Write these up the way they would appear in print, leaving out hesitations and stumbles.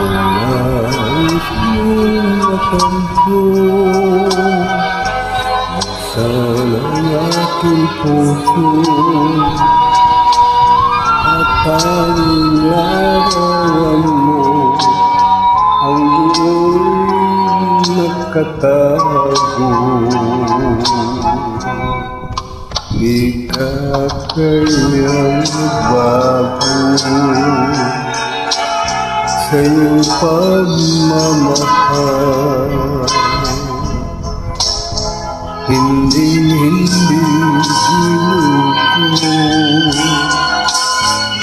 Nais mong makampo sana'y aking puso at tanging larawan mo ang doon nakatago. Di ka kayang magbago sa iyong pagmamahal. Hindi ginuko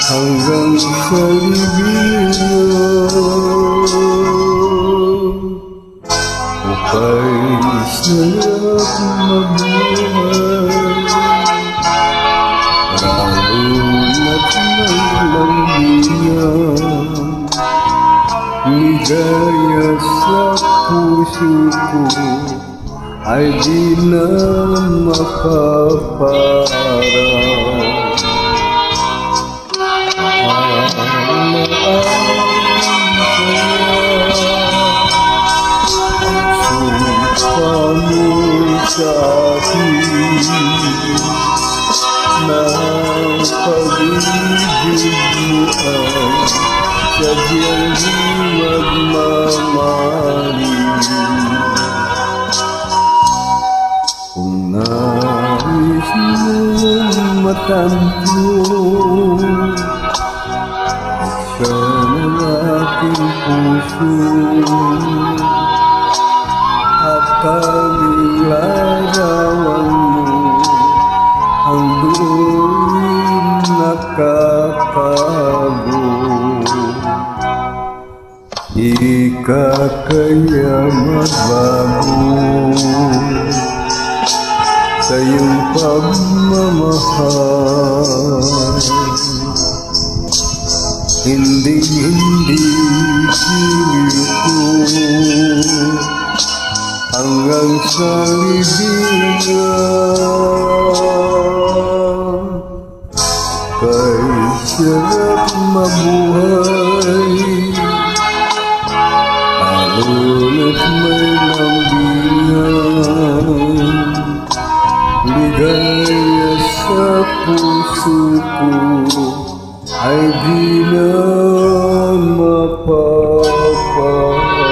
hanggang sa libingan. Uka'y sarap mabuhay, lalo na't may lambingan. Ligaya sa puso ko ay di na makaparang. Sumpa mo sa akin na pag-ibig mo ay sadyang di magmamahalin. Kung nais mong matanto sa aking puso at tanging larawan mo ang doon nakatago. Di ka kaya magbago sa iyong pagmamahal. Hindi ko hanggang sa libingan. Kay sarap mabuhay, ngunit may lambingan. Ligaya sa puso ko ay di na mapapahal.